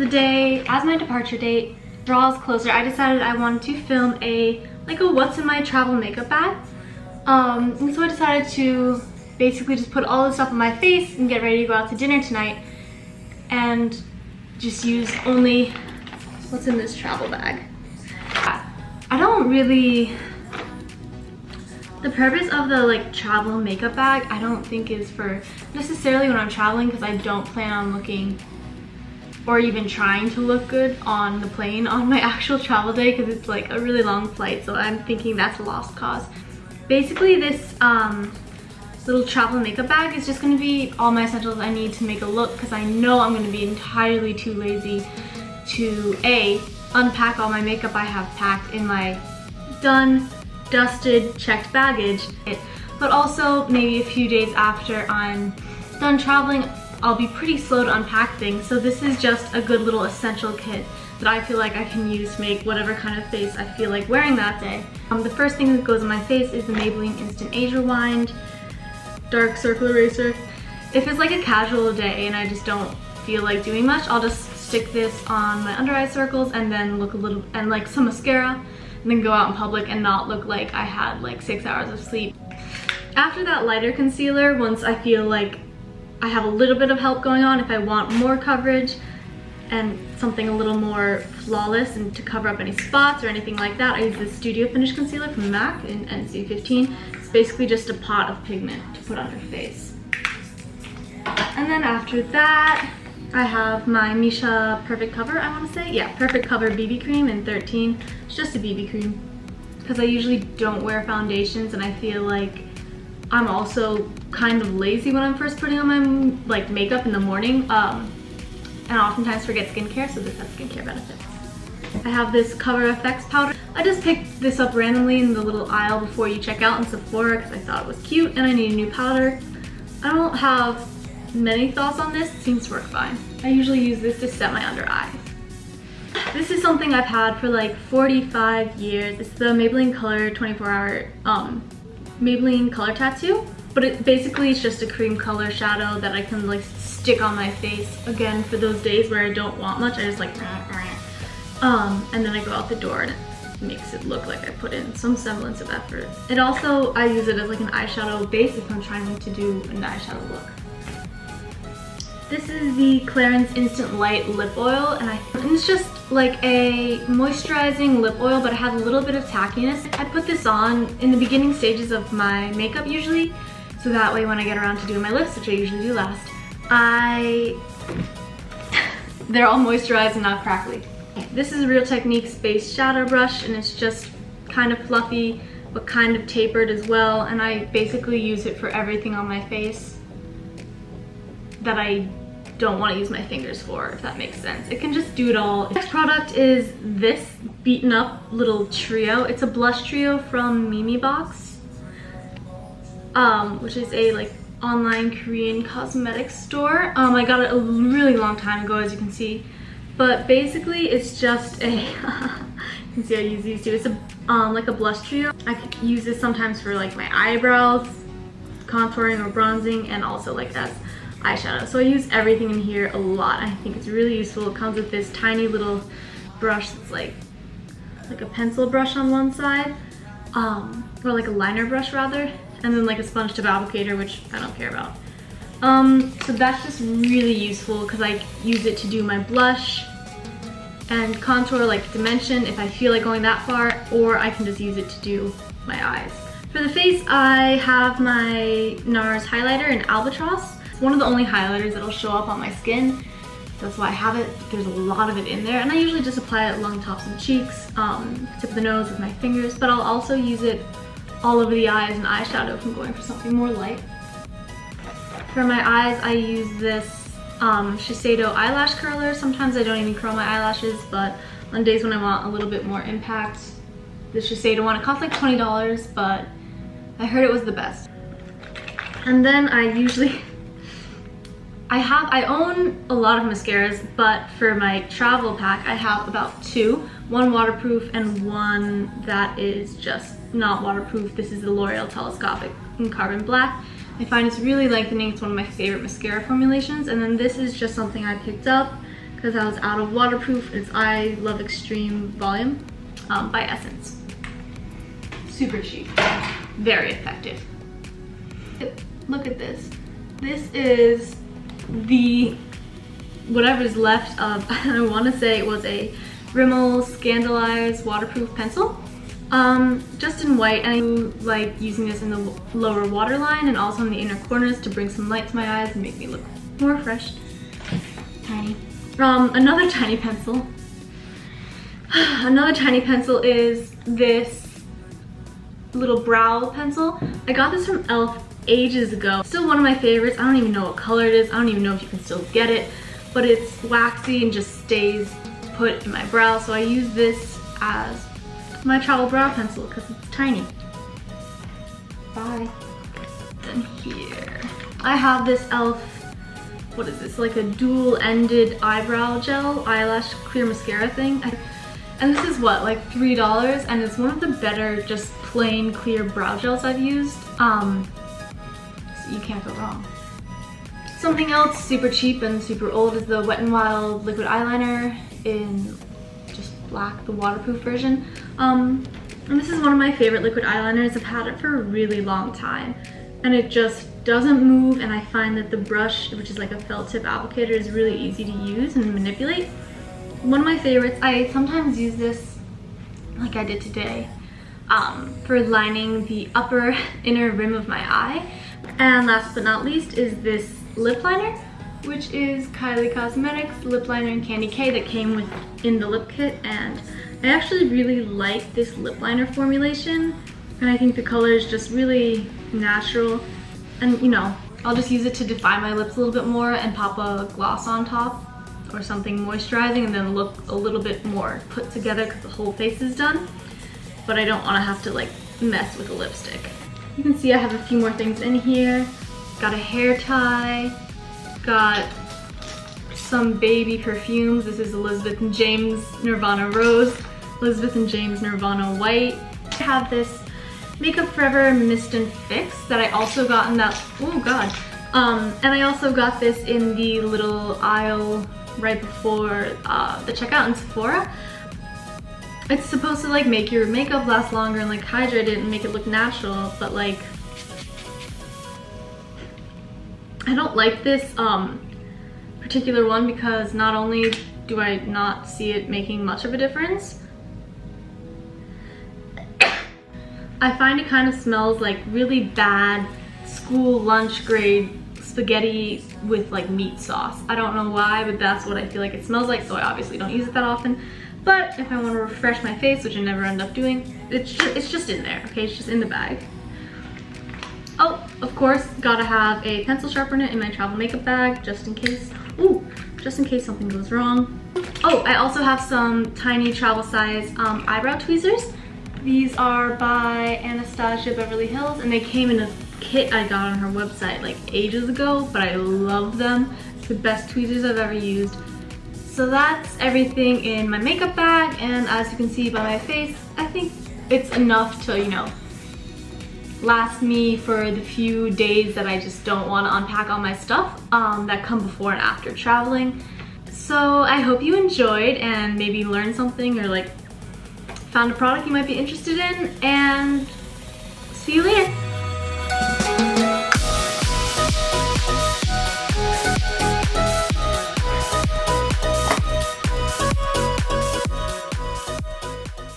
the day, as my departure date draws closer, I decided I wanted to film a what's in my travel makeup bag. And so I decided to basically just put all this stuff on my face and get ready to go out to dinner tonight and just use only what's in this travel bag. I don't really, the purpose of the travel makeup bag I don't think is for necessarily when I'm traveling, because I don't plan on looking or even trying to look good on the plane on my actual travel day, because it's like a really long flight, so I'm thinking that's a lost cause. Basically this little travel makeup bag is just going to be all my essentials I need to make a look, because I know I'm going to be entirely too lazy to unpack all my makeup I have packed in my done, dusted, checked baggage, but also maybe a few days after I'm done traveling I'll be pretty slow to unpack things, so this is just a good little essential kit that I feel like I can use to make whatever kind of face I feel like wearing that day. The first thing that goes on my face is the Maybelline Instant Age Rewind Dark Circle Eraser. If it's like a casual day and I just don't feel like doing much, I'll just stick this on my under eye circles and then look a little, and like some mascara, and then go out in public and not look like I had like 6 hours of sleep. After that lighter concealer, once I feel like I have a little bit of help going on, if I want more coverage and something a little more flawless and to cover up any spots or anything like that, I use this Studio Finish Concealer from MAC in NC15. It's basically just a pot of pigment to put on your face. And then after that, I have my Misha Perfect Cover, I want to say. Yeah, Perfect Cover BB Cream in 13. It's just a BB cream, because I usually don't wear foundations and I feel like I'm also kind of lazy when I'm first putting on my makeup in the morning, and oftentimes forget skincare, so this has skincare benefits. I have this Cover FX powder. I just picked this up randomly in the little aisle before you check out in Sephora because I thought it was cute and I need a new powder. I don't have many thoughts on this. It seems to work fine. I usually use this to set my under eyes. This is something I've had for like 45 years. It's the Maybelline Color 24-hour Maybelline Color Tattoo, but it basically is just a cream color shadow that I can like stick on my face again for those days where I don't want much. I just like and then I go out the door and it makes it look like I put in some semblance of effort. It also, I use it as like an eyeshadow base if I'm trying to do an eyeshadow look. This is the Clarins Instant Light Lip Oil, and it's just like a moisturizing lip oil, but it has a little bit of tackiness. I put this on in the beginning stages of my makeup usually, so that way when I get around to doing my lips, which I usually do last, they're all moisturized and not crackly. This is Real Techniques Base Shadow Brush, and it's just kind of fluffy, but kind of tapered as well, and I basically use it for everything on my face that I don't want to use my fingers for, if that makes sense. It can just do it all. Next product is this beaten up little trio. It's a blush trio from Mimi Box, which is a online Korean cosmetics store. I got it a really long time ago, as you can see, but basically it's just a you can see I use these too. It's like a blush trio. I could use this sometimes for like my eyebrows, contouring or bronzing, and also like as eyeshadow. So I use everything in here a lot. I think it's really useful. It comes with this tiny little brush that's like a pencil brush on one side, or like a liner brush rather, and then like a sponge tip applicator, which I don't care about. So that's just really useful because I use it to do my blush and contour, like dimension if I feel like going that far, or I can just use it to do my eyes. For the face, I have my NARS highlighter in Albatross. It's one of the only highlighters that'll show up on my skin. That's why I have it. There's a lot of it in there, and I usually just apply it along tops and cheeks, tip of the nose with my fingers, but I'll also use it all over the eyes and eyeshadow if I'm going for something more light. For my eyes, I use this Shiseido eyelash curler. Sometimes I don't even curl my eyelashes, but on days when I want a little bit more impact, the Shiseido one, it costs like $20, but I heard it was the best. And then I usually I own a lot of mascaras, but for my travel pack I have about two. One waterproof and one that is just not waterproof. This is the L'Oreal Telescopic in Carbon Black. I find it's really lengthening. It's one of my favorite mascara formulations. And then this is just something I picked up because I was out of waterproof. It's I Love Extreme Volume by Essence. Super cheap, very effective. Look at this. This is the whatever's left of, I want to say it was a Rimmel Scandalized waterproof pencil. Just in white, and I like using this in the lower waterline and also in the inner corners to bring some light to my eyes and make me look more fresh. Tiny. Another tiny pencil. Another tiny pencil is this little brow pencil. I got this from e.l.f. ages ago. Still one of my favorites. I don't even know what color it is. I don't even know if you can still get it, but it's waxy and just stays put in my brow. So I use this as my travel brow pencil because it's tiny. Bye. Then here, I have this e.l.f. what is this? Like a dual-ended eyebrow gel, eyelash clear mascara thing. And this is what, like $3, and it's one of the better just plain clear brow gels I've used. So you can't go wrong. Something else super cheap and super old is the Wet n Wild liquid eyeliner in just black, the waterproof version. And this is one of my favorite liquid eyeliners. I've had it for a really long time, and it just doesn't move, and I find that the brush, which is like a felt tip applicator, is really easy to use and manipulate. One of my favorites, I sometimes use this, like I did today, for lining the upper inner rim of my eye. And last but not least is this lip liner, which is Kylie Cosmetics lip liner in Candy K that came in the lip kit, and I actually really like this lip liner formulation, and I think the color is just really natural, and you know, I'll just use it to define my lips a little bit more and pop a gloss on top or something moisturizing and then look a little bit more put together because the whole face is done, but I don't want to have to like mess with a lipstick. You can see I have a few more things in here. Got a hair tie, got some baby perfumes. This is Elizabeth & James Nirvana Rose, Elizabeth & James Nirvana White. I have this Makeup Forever Mist and Fix that I also got in that, oh god. And I also got this in the little aisle right before the checkout in Sephora. It's supposed to like make your makeup last longer and like hydrate it and make it look natural, but like I don't like this particular one because not only do I not see it making much of a difference, I find it kind of smells like really bad school lunch grade spaghetti with like meat sauce. I don't know why, but that's what I feel like it smells like, so I obviously don't use it that often. But if I want to refresh my face, which I never end up doing, it's just in there, okay? It's just in the bag. Oh, of course, gotta have a pencil sharpener in my travel makeup bag, just in case. Ooh, just in case something goes wrong. Oh, I also have some tiny travel size eyebrow tweezers. These are by Anastasia Beverly Hills, and they came in a kit I got on her website like ages ago, but I love them. It's the best tweezers I've ever used. So that's everything in my makeup bag, and as you can see by my face, I think it's enough to, you know, last me for the few days that I just don't want to unpack all my stuff that come before and after traveling. So I hope you enjoyed and maybe learned something or like found a product you might be interested in, and see you later.